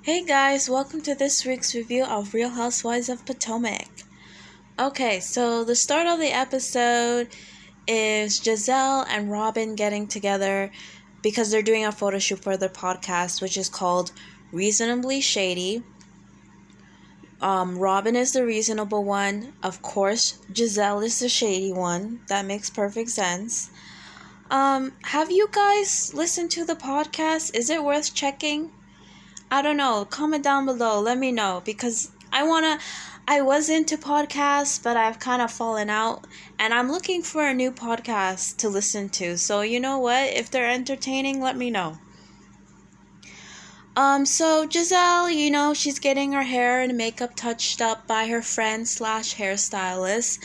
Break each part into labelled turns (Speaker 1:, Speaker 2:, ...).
Speaker 1: Hey guys, welcome to this week's review of Real Housewives of Potomac. Okay, so the start of the episode is Giselle and Robin getting together because they're doing a photo shoot for their podcast, which is called Reasonably Shady. Robin is the reasonable one. Of course, Giselle is the shady one. That makes perfect sense. Have you guys listened to the podcast? Is it worth checking? I don't know. Comment down below. Let me know because I was into podcasts, but I've kind of fallen out and I'm looking for a new podcast to listen to. So you know what? If they're entertaining, let me know. So Giselle, she's getting her hair and makeup touched up by her friend / hairstylist.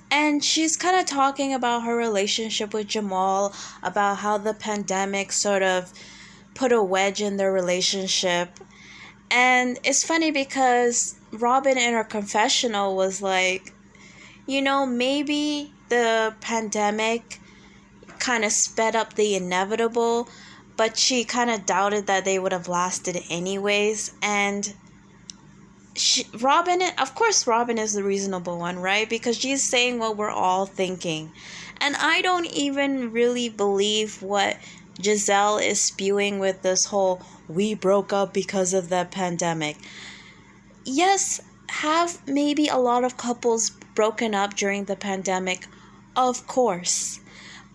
Speaker 1: And she's kind of talking about her relationship with Jamal, about how the pandemic sort of put a wedge in their relationship. And it's funny because Robin in her confessional was like, maybe the pandemic kind of sped up the inevitable, but she kind of doubted that they would have lasted anyways. And Robin is the reasonable one, right? Because she's saying what we're all thinking. And I don't even really believe what Giselle is spewing with this whole we broke up because of the pandemic. Yes, have maybe a lot of couples broken up during the pandemic? Of course.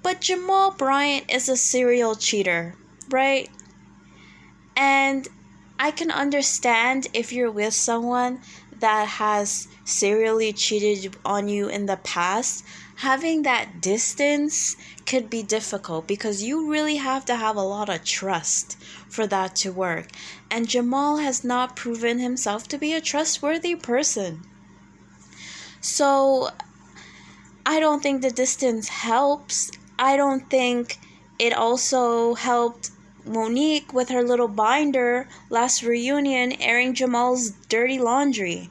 Speaker 1: But Jamal Bryant is a serial cheater, right? And I can understand if you're with someone that has serially cheated on you in the past, having that distance could be difficult because you really have to have a lot of trust for that to work. And Jamal has not proven himself to be a trustworthy person. So I don't think the distance helps. I don't think it also helped Monique with her little binder last reunion airing Jamal's dirty laundry,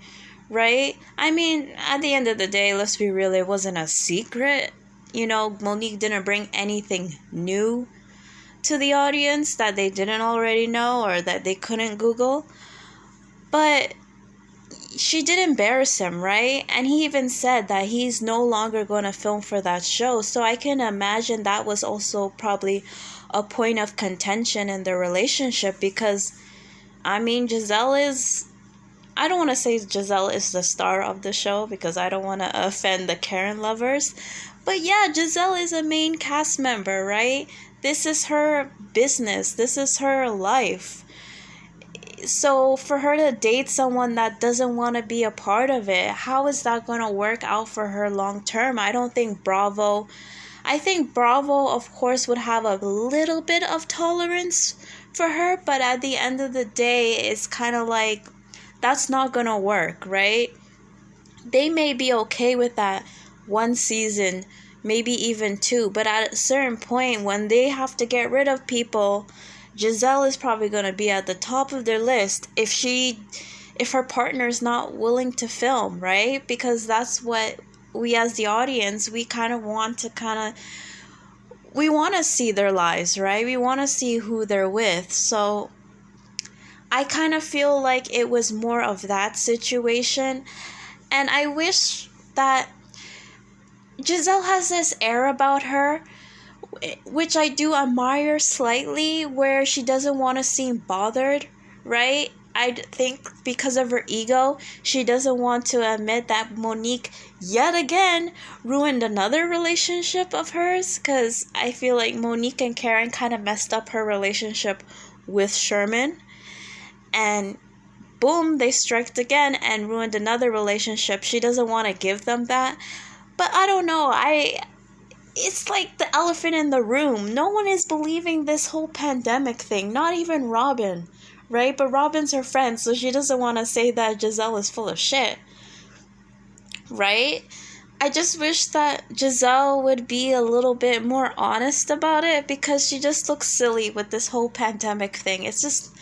Speaker 1: right? I mean, at the end of the day, let's be real, it wasn't a secret. Monique didn't bring anything new to the audience that they didn't already know or that they couldn't Google. But she did embarrass him, right? And he even said that he's no longer going to film for that show. So I can imagine that was also probably a point of contention in their relationship because, I don't want to say Giselle is the star of the show because I don't want to offend the Karen lovers. But yeah, Giselle is a main cast member, right? This is her business. This is her life. So for her to date someone that doesn't want to be a part of it, how is that going to work out for her long term? I think Bravo, of course, would have a little bit of tolerance for her. But at the end of the day, it's kind of like, that's not going to work, right? They may be okay with that one season, maybe even two. But at a certain point, when they have to get rid of people, Giselle is probably going to be at the top of their list if her partner's not willing to film, right? Because that's what we as the audience, we want to see their lives, right? We want to see who they're with. So I kind of feel like it was more of that situation. And I wish that Giselle has this air about her, which I do admire slightly, where she doesn't want to seem bothered, right? I think because of her ego, she doesn't want to admit that Monique, yet again, ruined another relationship of hers, because I feel like Monique and Karen kind of messed up her relationship with Sherman, and boom, they struck again and ruined another relationship. She doesn't want to give them that, but I don't know, it's like the elephant in the room. No one is believing this whole pandemic thing. Not even Robin, right? But Robin's her friend, so she doesn't want to say that Giselle is full of shit, right? I just wish that Giselle would be a little bit more honest about it because she just looks silly with this whole pandemic thing. It's just,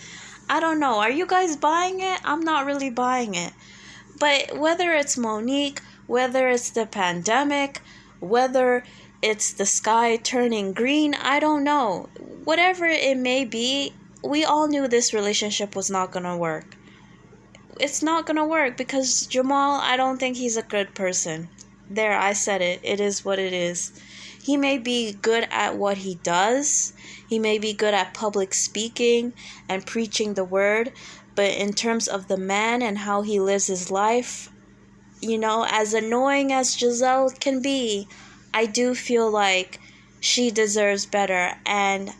Speaker 1: I don't know. Are you guys buying it? I'm not really buying it. But whether it's Monique, whether it's the pandemic, whether it's the sky turning green, I don't know. Whatever it may be, we all knew this relationship was not gonna work. It's not gonna work because Jamal, I don't think he's a good person. There, I said it. It is what it is. He may be good at what he does. He may be good at public speaking and preaching the word. But in terms of the man and how he lives his life, as annoying as Giselle can be, I do feel like she deserves better. And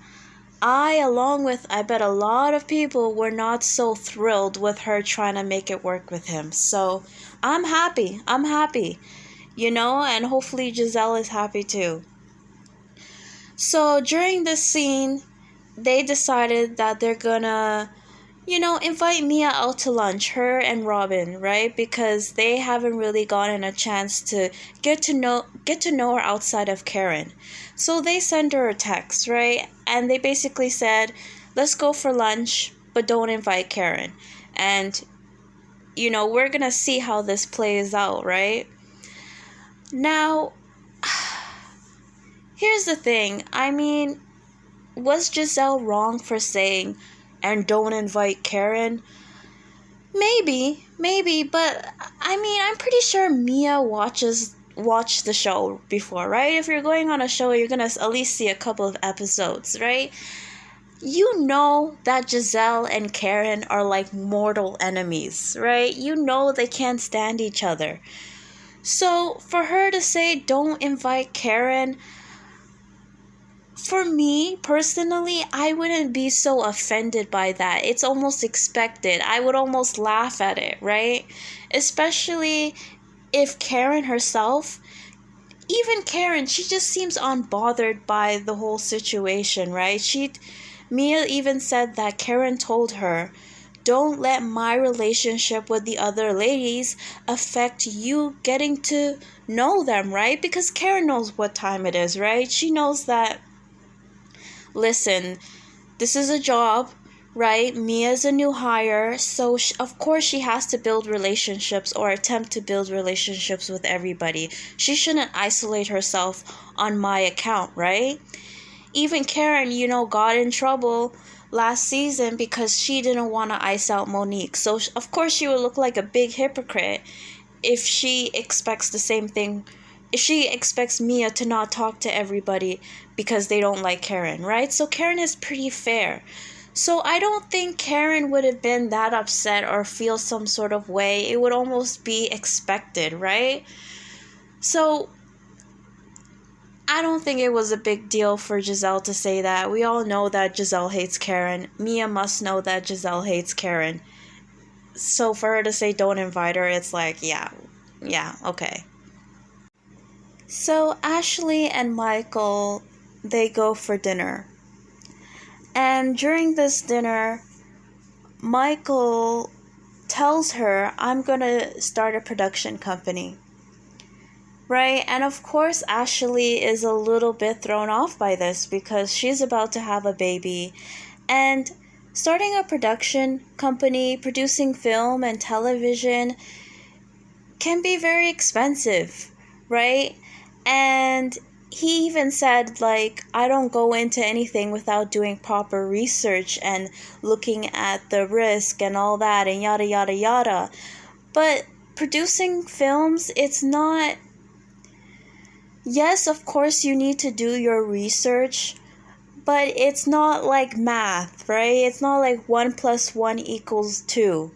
Speaker 1: along with, I bet a lot of people were not so thrilled with her trying to make it work with him. So I'm happy. And hopefully Giselle is happy too. So during this scene, they decided that they're gonna, invite Mia out to lunch, her and Robin, right? Because they haven't really gotten a chance to get to know her outside of Karen. So they sent her a text, right? And they basically said, let's go for lunch, but don't invite Karen. And, we're gonna see how this plays out, right? Now, here's the thing. I mean, was Giselle wrong for saying, and don't invite Karen? Maybe, but I mean, I'm pretty sure Mia watched the show before, right? If you're going on a show, you're gonna at least see a couple of episodes, right? You know that Giselle and Karen are like mortal enemies, right? You know they can't stand each other. So for her to say, don't invite Karen, for me, personally, I wouldn't be so offended by that. It's almost expected. I would almost laugh at it, right? Especially if Karen herself, even Karen, she just seems unbothered by the whole situation, right? Mia even said that Karen told her, don't let my relationship with the other ladies affect you getting to know them, right? Because Karen knows what time it is, right? She knows that, listen, this is a job, right? Mia's a new hire, so of course she has to build relationships or attempt to build relationships with everybody. She shouldn't isolate herself on my account, right? Even Karen, got in trouble last season because she didn't want to ice out Monique. So of course she would look like a big hypocrite if she expects the same thing. If she expects Mia to not talk to everybody because they don't like Karen, right? So Karen is pretty fair. So I don't think Karen would have been that upset or feel some sort of way. It would almost be expected, right? So I don't think it was a big deal for Giselle to say that. We all know that Giselle hates Karen. Mia must know that Giselle hates Karen. So for her to say don't invite her, it's like, yeah, okay. So Ashley and Michael, they go for dinner. And during this dinner, Michael tells her, I'm going to start a production company. Right? And of course, Ashley is a little bit thrown off by this because she's about to have a baby. And starting a production company, producing film and television can be very expensive, right? And he even said, like, I don't go into anything without doing proper research and looking at the risk and all that and yada, yada, yada. But producing films, it's not... Yes, of course, you need to do your research, but it's not like math, right? It's not like 1 + 1 = 2.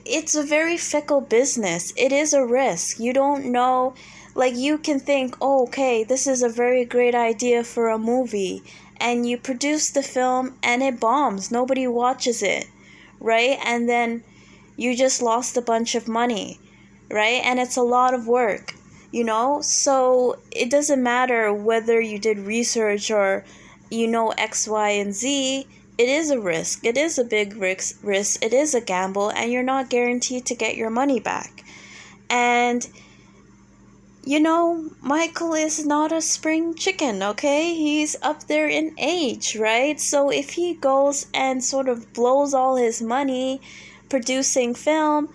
Speaker 1: It's a very fickle business. It is a risk. You don't know, like, you can think, oh, okay, this is a very great idea for a movie, and you produce the film and it bombs. Nobody watches it, right? And then you just lost a bunch of money, right? And it's a lot of work. So it doesn't matter whether you did research or X, Y, and Z. It is a risk. It is a big risk. It is a gamble, and you're not guaranteed to get your money back. And Michael is not a spring chicken, okay? He's up there in age, right? So if he goes and sort of blows all his money producing film,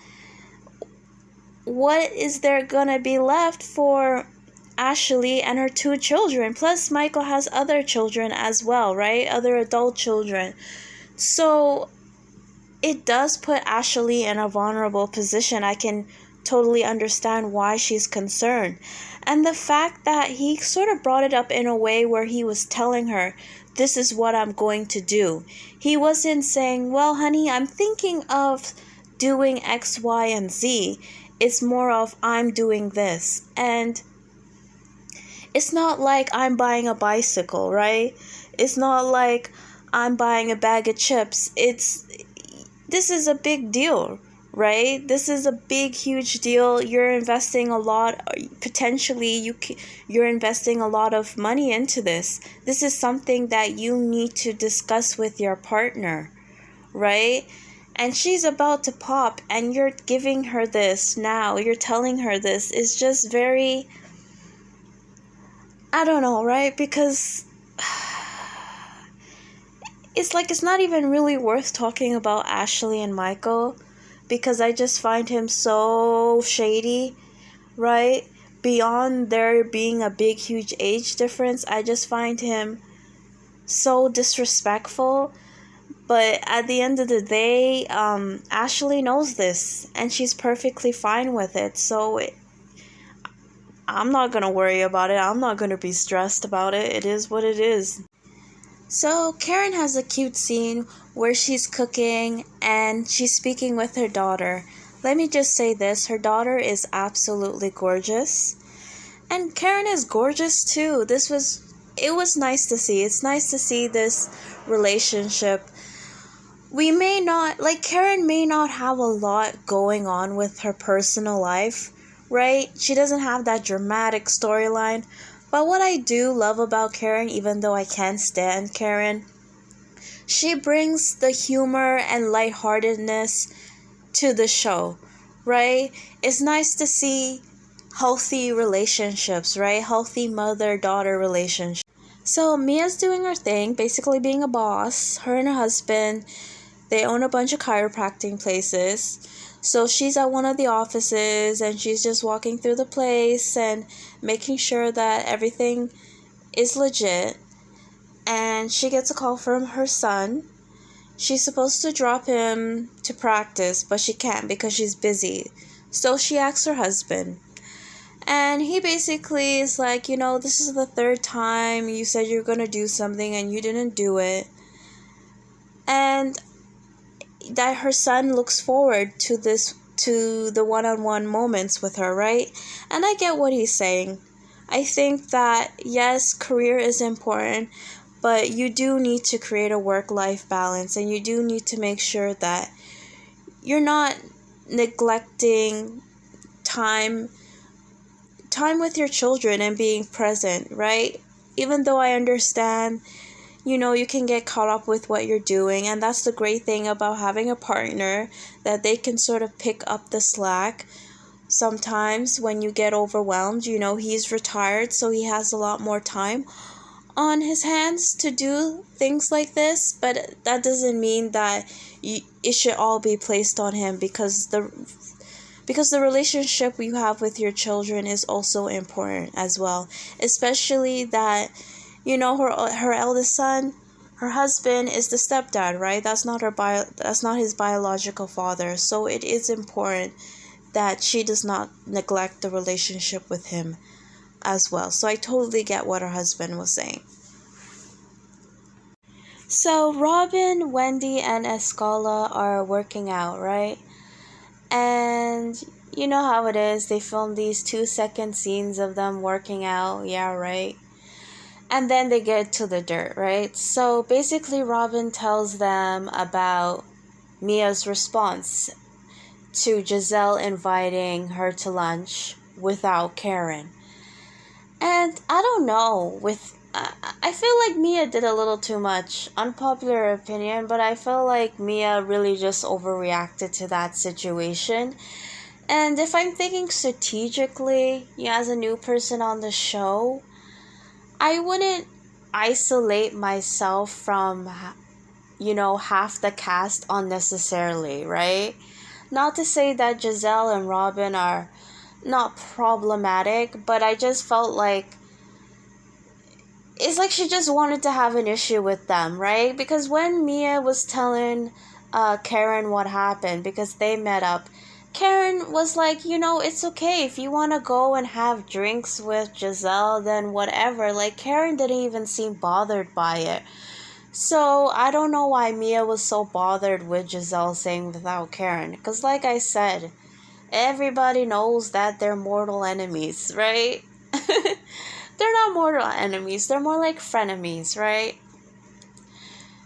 Speaker 1: what is there gonna be left for Ashley and her 2 children. Plus, Michael has other children as well, right? Other adult children. So it does put Ashley in a vulnerable position. I can totally understand why she's concerned. And the fact that he sort of brought it up in a way where he was telling her, this is what I'm going to do. He wasn't saying, well, honey, I'm thinking of doing X, Y, and Z. It's more of, I'm doing this. And it's not like I'm buying a bicycle, right? It's not like I'm buying a bag of chips. This is a big deal, right? This is a big, huge deal. You're investing a lot. Potentially, you're investing a lot of money into this. This is something that you need to discuss with your partner, right? And she's about to pop, and you're giving her this now. You're telling her this. It's just very, I don't know, right? Because it's like it's not even really worth talking about Ashley and Michael, because I just find him so shady, right? Beyond there being a big, huge age difference, I just find him so disrespectful. But at the end of the day, Ashley knows this, and she's perfectly fine with it. So I'm not going to worry about it. I'm not going to be stressed about it. It is what it is. So Karen has a cute scene where she's cooking and she's speaking with her daughter. Let me just say this, her daughter is absolutely gorgeous. And Karen is gorgeous too. It was nice to see. It's nice to see this relationship. Karen may not have a lot going on with her personal life, right? She doesn't have that dramatic storyline. But what I do love about Karen, even though I can't stand Karen, she brings the humor and lightheartedness to the show, right? It's nice to see healthy relationships, right? Healthy mother-daughter relationships. So Mia's doing her thing, basically being a boss. Her and her husband, they own a bunch of chiropractic places. So she's at one of the offices and she's just walking through the place and making sure that everything is legit. And she gets a call from her son. She's supposed to drop him to practice, but she can't because she's busy. So she asks her husband. And he basically is like, this is the 3rd time you said you're going to do something and you didn't do it. And that her son looks forward to the one-on-one moments with her, right? And I get what he's saying. I think that, yes, career is important, but you do need to create a work-life balance, and you do need to make sure that you're not neglecting time with your children and being present, right? Even though I understand, you can get caught up with what you're doing, and that's the great thing about having a partner, that they can sort of pick up the slack. Sometimes when you get overwhelmed, he's retired, so he has a lot more time on his hands to do things like this, but that doesn't mean that it should all be placed on him, because the relationship you have with your children is also important as well, especially that her eldest son, her husband is the stepdad, right? That's not his biological father. So it is important that she does not neglect the relationship with him as well. So I totally get what her husband was saying. So Robin, Wendy, and Escala are working out, right? And you know how it is. They film these 2-second scenes of them working out. Yeah, right? And then they get to the dirt, right? So basically, Robin tells them about Mia's response to Giselle inviting her to lunch without Karen. And I don't know, I feel like Mia did a little too much. Unpopular opinion, but I feel like Mia really just overreacted to that situation. And if I'm thinking strategically, as a new person on the show, I wouldn't isolate myself from, half the cast unnecessarily, right? Not to say that Giselle and Robin are not problematic, but I just felt like it's like she just wanted to have an issue with them, right? Because when Mia was telling Karen what happened, because they met up, Karen was like, it's okay if you want to go and have drinks with Giselle, then whatever. Like, Karen didn't even seem bothered by it. So, I don't know why Mia was so bothered with Giselle saying without Karen. Because, like I said, everybody knows that they're mortal enemies, right? They're not mortal enemies, they're more like frenemies, right?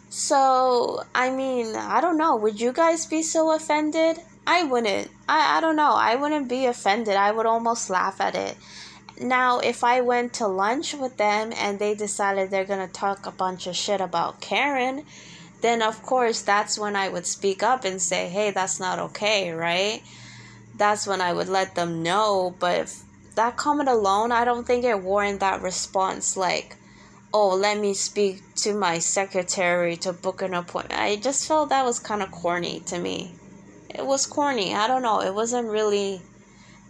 Speaker 1: So, I mean, I don't know. Would you guys be so offended? I wouldn't. I don't know. I wouldn't be offended. I would almost laugh at it. Now, if I went to lunch with them and they decided they're going to talk a bunch of shit about Karen, then of course that's when I would speak up and say, hey, that's not okay, right? That's when I would let them know. But if that comment alone, I don't think it warranted that response like, oh, let me speak to my secretary to book an appointment. I just felt that was kind of corny to me. It was corny. I don't know. It wasn't really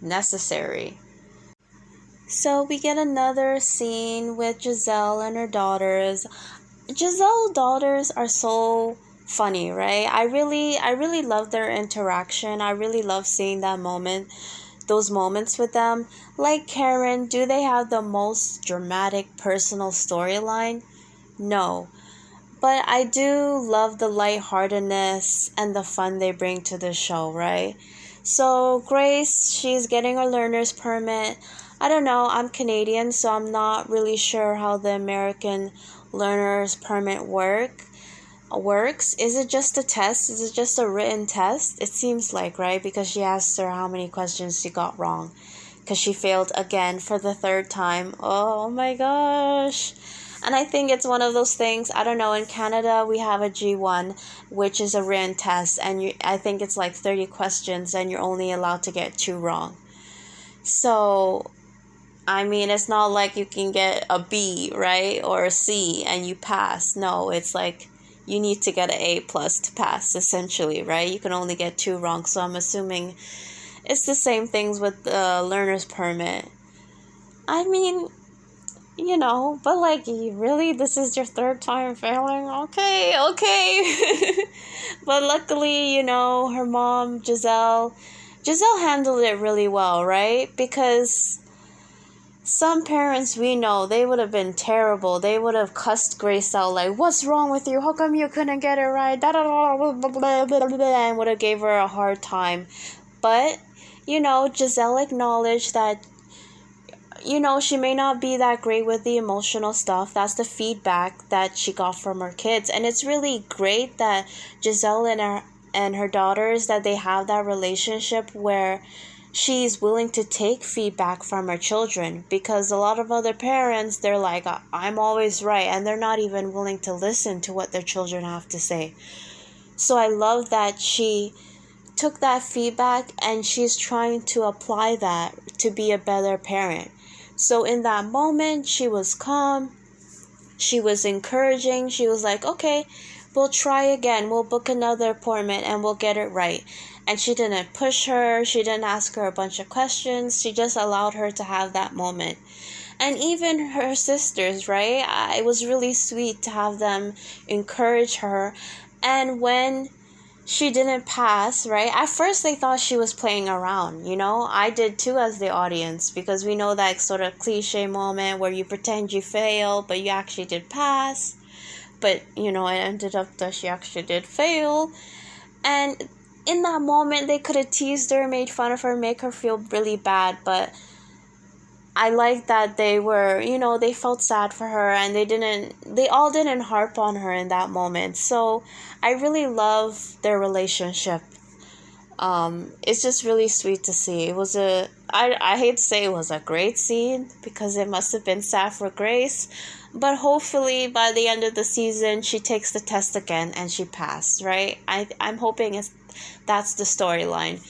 Speaker 1: necessary. So we get another scene with Giselle and her daughters. Giselle's daughters are so funny, right? I really love their interaction. I really love seeing those moments with them. Like Karen, do they have the most dramatic personal storyline? No. But I do love the lightheartedness and the fun they bring to the show, right? So Grace, she's getting her learner's permit. I don't know, I'm Canadian, so I'm not really sure how the American learner's permit works. Is it just a test? Is it just a written test? It seems like, right? Because she asked her how many questions she got wrong. Because she failed again for the third time. Oh my gosh. And I think it's one of those things, I don't know, in Canada we have a G1, which is a written test, and I think it's like 30 questions and you're only allowed to get 2 wrong. So, I mean, it's not like you can get a B, right, or a C and you pass. No, it's like you need to get an A plus to pass, essentially, right? You can only get 2 wrong, so I'm assuming it's the same things with the learner's permit. I mean, but like, really, this is your 3rd time failing? Okay. But luckily, her mom, Giselle handled it really well, right? Because some parents we know, they would have been terrible. They would have cussed Grace out like, what's wrong with you? How come you couldn't get it right? And would have gave her a hard time. But, Giselle acknowledged that she may not be that great with the emotional stuff. That's the feedback that she got from her kids. And it's really great that Giselle and her daughters, that they have that relationship where she's willing to take feedback from her children. Because a lot of other parents, they're like, I'm always right. And they're not even willing to listen to what their children have to say. So I love that she took that feedback and she's trying to apply that to be a better parent. So in that moment, she was calm, she was encouraging, she was like, okay, we'll try again, we'll book another appointment and we'll get it right. And she didn't push her, she didn't ask her a bunch of questions, she just allowed her to have that moment. And even her sisters, right? It was really sweet to have them encourage her. And when she didn't pass, right? At first they thought she was playing around, I did too as the audience, because we know that sort of cliche moment where you pretend you fail, but you actually did pass. But, it ended up that she actually did fail. And in that moment, they could have teased her, made fun of her, make her feel really bad, but I like that they were, they felt sad for her and they all didn't harp on her in that moment. So I really love their relationship. It's just really sweet to see. It was I hate to say it was a great scene because it must have been sad for Grace, but hopefully by the end of the season she takes the test again and she passed, right? I'm hoping that's the storyline.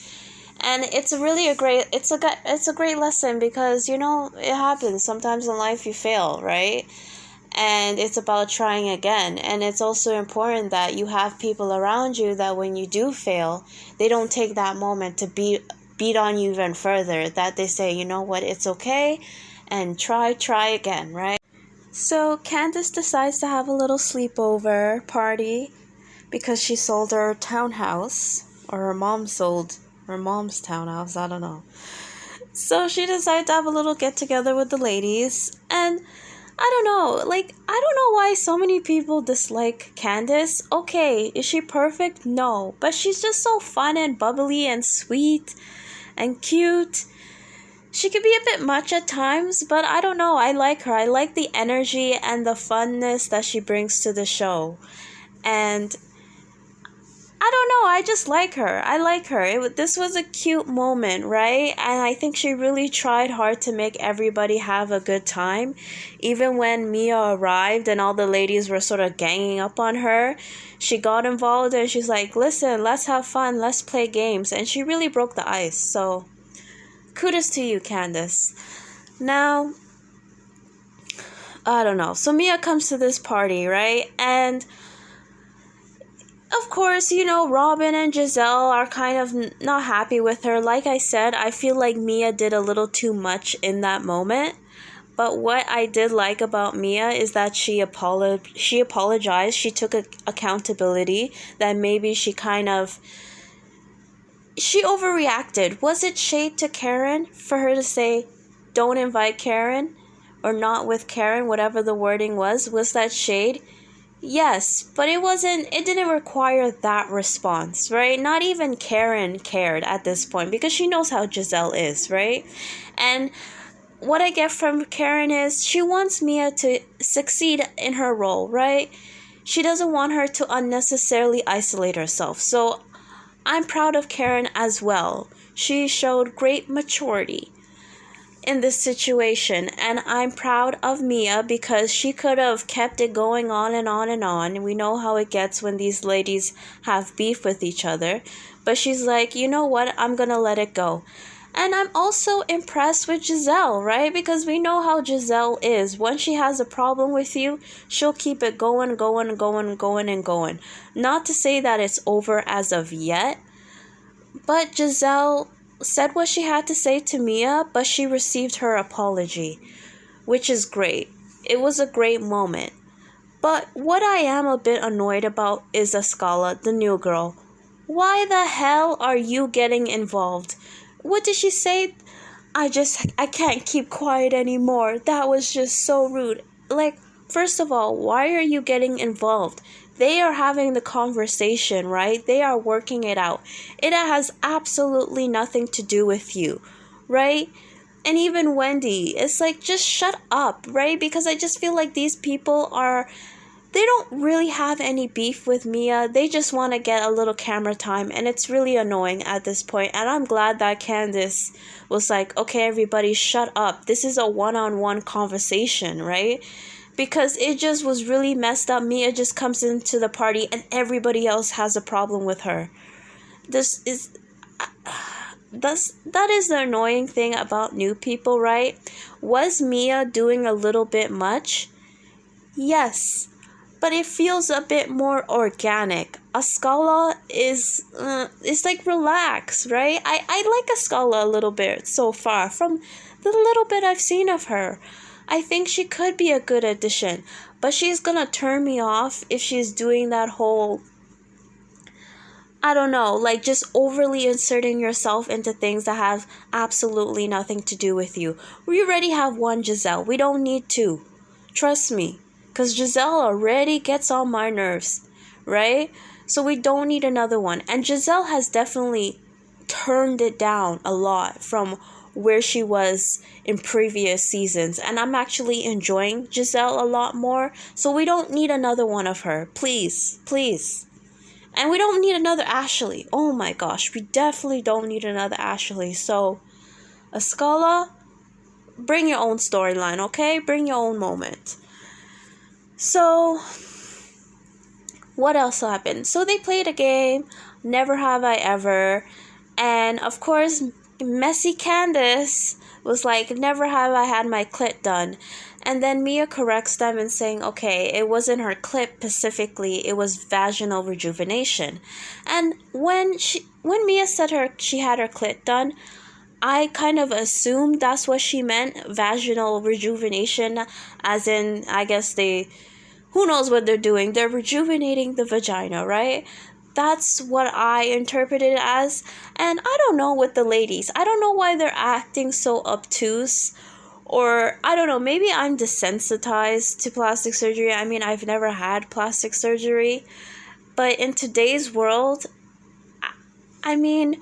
Speaker 1: And it's really a great lesson because it happens sometimes in life, you fail, right? And it's about trying again. And it's also important that you have people around you that when you do fail, they don't take that moment to beat beat on you even further, that they say, you know what, it's okay, and try again, right? So Candace decides to have a little sleepover party because she sold her townhouse, or her mom sold her mom's townhouse, I don't know. So she decided to have a little get together with the ladies, and I don't know, I don't know why so many people dislike Candace. Okay, is she perfect? No, but she's just so fun and bubbly and sweet and cute. She could be a bit much at times, but I don't know, I like her. I like the energy and the funness that she brings to the show. And I don't know, I just like her. I like her. This was a cute moment, right? And I think she really tried hard to make everybody have a good time. Even when Mia arrived and all the ladies were sort of ganging up on her, she got involved and she's like, listen, let's have fun, let's play games. And she really broke the ice. So kudos to you, Candace. Now, I don't know. So Mia comes to this party, right? And of course, Robin and Giselle are kind of not happy with her. Like I said, I feel like Mia did a little too much in that moment. But what I did like about Mia is that she apologized. She took accountability that maybe she overreacted. Was it shade to Karen for her to say, don't invite Karen, or not with Karen, whatever the wording was? Was that shade? Yes, but it didn't require that response, right? Not even Karen cared at this point because she knows how Giselle is, right? And what I get from Karen is she wants Mia to succeed in her role, right? She doesn't want her to unnecessarily isolate herself. So I'm proud of Karen as well. She showed great maturity in this situation, and I'm proud of Mia because she could have kept it going on and on and on. We know how it gets when these ladies have beef with each other, but she's like, you know what, I'm gonna let it go. And I'm also impressed with Giselle, right? Because we know how Giselle is. When she has a problem with you, she'll keep it going. Not to say that it's over as of yet, but Giselle said what she had to say to Mia, but she received her apology, which is great. It was a great moment. But what I am a bit annoyed about is Ascala, the new girl. Why the hell are you getting involved? What did she say? I can't keep quiet anymore. That was just so rude. First of all, why are you getting involved? They are having the conversation, right? They are working it out. It has absolutely nothing to do with you, right? And even Wendy, it's like, just shut up, right? Because I just feel like these people they don't really have any beef with Mia. They just want to get a little camera time, and it's really annoying at this point. And I'm glad that Candace was like, okay, everybody shut up. This is a one-on-one conversation, right? Because it just was really messed up. Mia just comes into the party and everybody else has a problem with her. That is the annoying thing about new people, right? Was Mia doing a little bit much? Yes, but it feels a bit more organic. Ascala is like relax, right? I like Ascala a little bit so far from the little bit I've seen of her. I think she could be a good addition, but she's gonna turn me off if she's doing that whole, I don't know, just overly inserting yourself into things that have absolutely nothing to do with you. We already have one Giselle. We don't need two. Trust me, because Giselle already gets on my nerves, right? So we don't need another one. And Giselle has definitely turned it down a lot from where she was in previous seasons, and I'm actually enjoying Giselle a lot more, so we don't need another one of her. Please. And we don't need another Ashley. Oh my gosh, we definitely don't need another Ashley. So Ascala, bring your own storyline, okay? Bring your own moment. So what else happened? So they played a game, Never Have I Ever, and of course Messy Candace was like, never have I had my clit done. And then Mia corrects them and saying, okay, it wasn't her clit specifically, it was vaginal rejuvenation. And when Mia said she had her clit done, I kind of assumed that's what she meant, vaginal rejuvenation, as in, I guess who knows what they're doing? They're rejuvenating the vagina, right? That's what I interpreted it as. And I don't know with the ladies. I don't know why they're acting so obtuse. Or, I don't know, maybe I'm desensitized to plastic surgery. I mean, I've never had plastic surgery. But in today's world, I mean,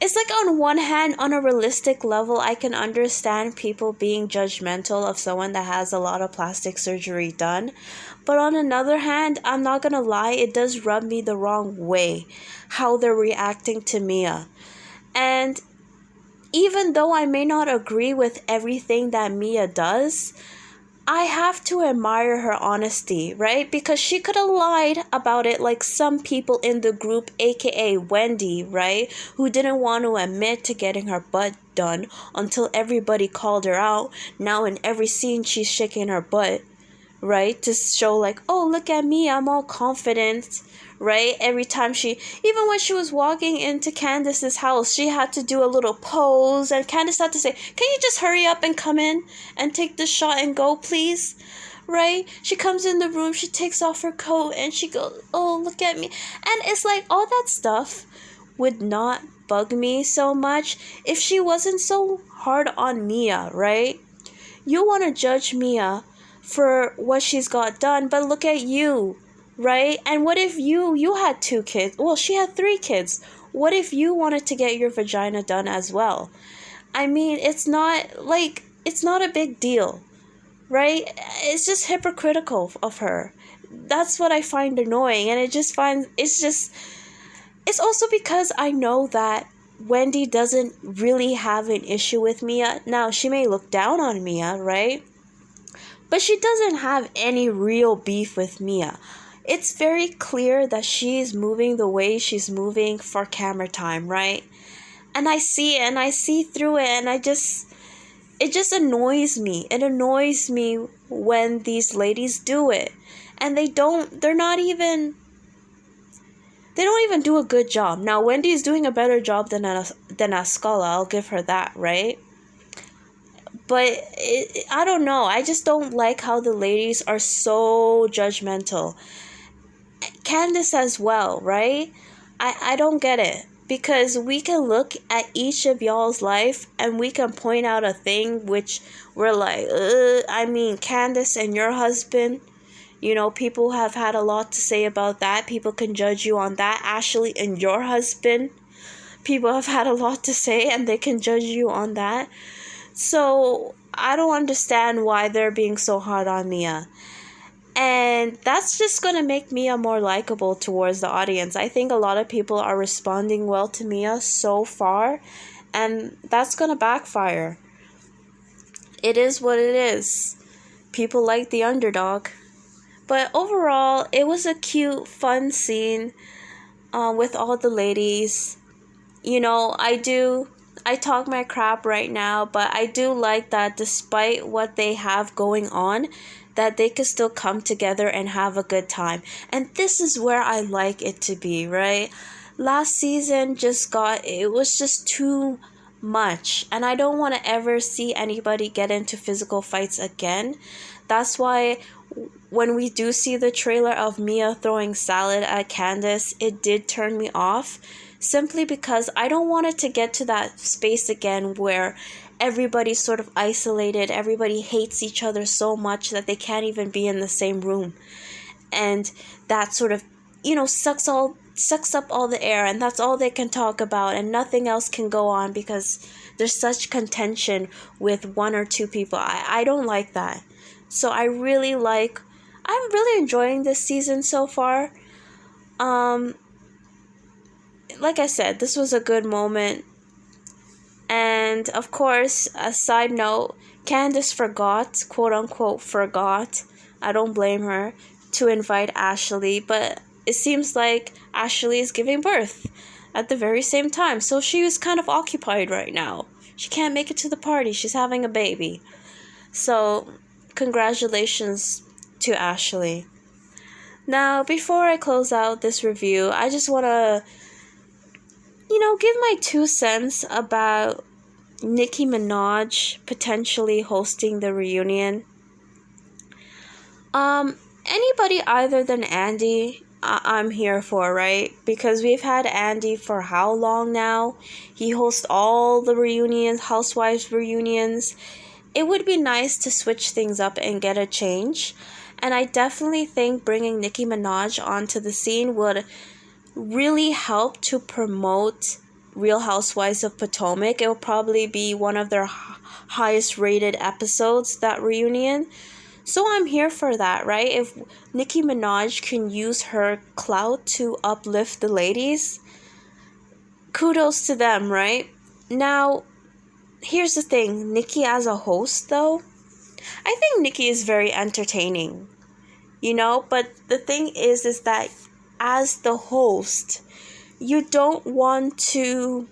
Speaker 1: it's like on one hand, on a realistic level, I can understand people being judgmental of someone that has a lot of plastic surgery done. But on another hand, I'm not gonna lie, it does rub me the wrong way how they're reacting to Mia. And even though I may not agree with everything that Mia does, I have to admire her honesty, right? Because she could have lied about it like some people in the group, aka Wendy, right? Who didn't want to admit to getting her butt done until everybody called her out. Now in every scene she's shaking her butt, right? To show like, oh, look at me, I'm all confident, right? Every time even when she was walking into Candace's house, she had to do a little pose, and Candace had to say, can you just hurry up and come in and take the shot and go, please? Right? She comes in the room, she takes off her coat, and she goes, oh, look at me. And it's like, all that stuff would not bug me so much if she wasn't so hard on Mia, right? You want to judge Mia for what she's got done, but look at you, right? And what if you had 2 kids? Well, she had 3 kids. What if you wanted to get your vagina done as well? I mean, it's not a big deal, right? It's just hypocritical of her. That's what I find annoying, and it's also because I know that Wendy doesn't really have an issue with Mia. Now, she may look down on Mia, right? But she doesn't have any real beef with Mia. It's very clear that she's moving the way she's moving for camera time, right? And I see it, and I see through it, and it just annoys me. It annoys me when these ladies do it. And they don't even do a good job. Now, Wendy's doing a better job than Ascala, I'll give her that, right? But I don't know. I just don't like how the ladies are so judgmental. Candace as well, right? I don't get it. Because we can look at each of y'all's life and we can point out a thing which we're like, I mean, Candace and your husband, people have had a lot to say about that. People can judge you on that. Ashley and your husband, people have had a lot to say and they can judge you on that. So, I don't understand why they're being so hard on Mia. And that's just going to make Mia more likable towards the audience. I think a lot of people are responding well to Mia so far, and that's going to backfire. It is what it is. People like the underdog. But overall, it was a cute, fun scene with all the ladies. I talk my crap right now, but I do like that despite what they have going on, that they could still come together and have a good time. And this is where I like it to be, right? Last season it was just too much. And I don't want to ever see anybody get into physical fights again. That's why when we do see the trailer of Mia throwing salad at Candace, it did turn me off. Simply because I don't want it to get to that space again where everybody's sort of isolated, everybody hates each other so much that they can't even be in the same room. And that sort of, sucks up all the air, and that's all they can talk about, and nothing else can go on because there's such contention with 1 or 2 people. I don't like that. So I'm really enjoying this season so far. Like I said, this was a good moment. And of course, a side note, Candace forgot, quote unquote forgot, I don't blame her, to invite Ashley, but it seems like Ashley is giving birth at the very same time, so she was kind of occupied right now, she can't make it to the party. She's having a baby. So, congratulations to Ashley. Now, before I close out this review, I just want to, give my 2 cents about Nicki Minaj potentially hosting the reunion. Anybody other than Andy, I'm here for, right? Because we've had Andy for how long now? He hosts all the reunions, Housewives reunions. It would be nice to switch things up and get a change. And I definitely think bringing Nicki Minaj onto the scene would really help to promote Real Housewives of Potomac. It will probably be one of their highest rated episodes, that reunion. So I'm here for that, right? If Nicki Minaj can use her clout to uplift the ladies, kudos to them, right? Now, here's the thing. Nicki as a host, though, I think Nicki is very entertaining, but the thing is that as the host, you don't want to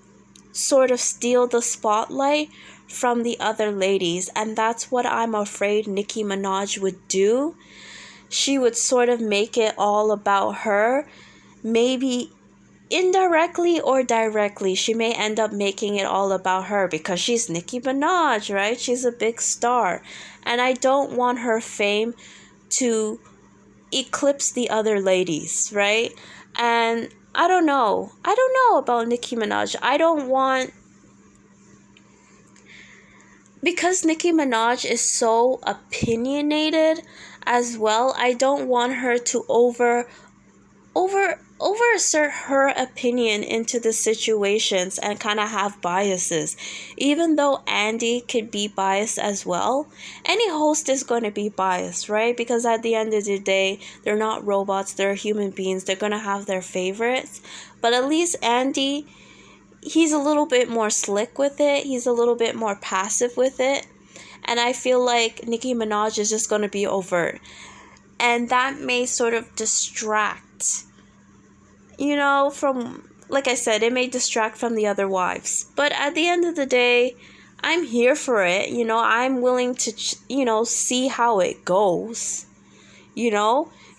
Speaker 1: sort of steal the spotlight from the other ladies, and that's what I'm afraid Nicki Minaj would do. She would sort of make it all about her, maybe indirectly or directly. She may end up making it all about her because she's Nicki Minaj, right? She's a big star, and I don't want her fame to eclipse the other ladies, right? And I don't know about Nicki Minaj. Because Nicki Minaj is so opinionated as well, I don't want her to overassert her opinion into the situations and kind of have biases. Even though Andy could be biased as well, any host is going to be biased, right? Because at the end of the day, they're not robots, they're human beings. They're going to have their favorites. But at least Andy, he's a little bit more slick with it. He's a little bit more passive with it. And I feel like Nicki Minaj is just going to be overt. And that may sort of distract, from, like I said, it may distract from the other wives. But at the end of the day, I'm here for it. I'm willing to, see how it goes.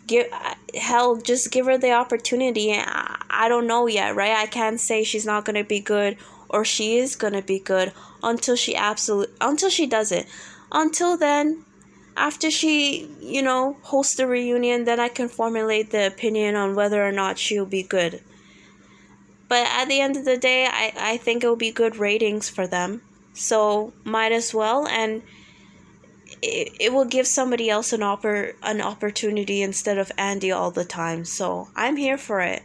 Speaker 1: Just give her the opportunity. I don't know yet, right? I can't say she's not going to be good or she is going to be good until she does it. Until then, after she, hosts the reunion, then I can formulate the opinion on whether or not she'll be good. But at the end of the day, I think it will be good ratings for them. So might as well, and it will give somebody else an opportunity instead of Andy all the time. So I'm here for it.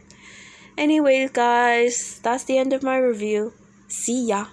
Speaker 1: Anyway, guys, that's the end of my review. See ya.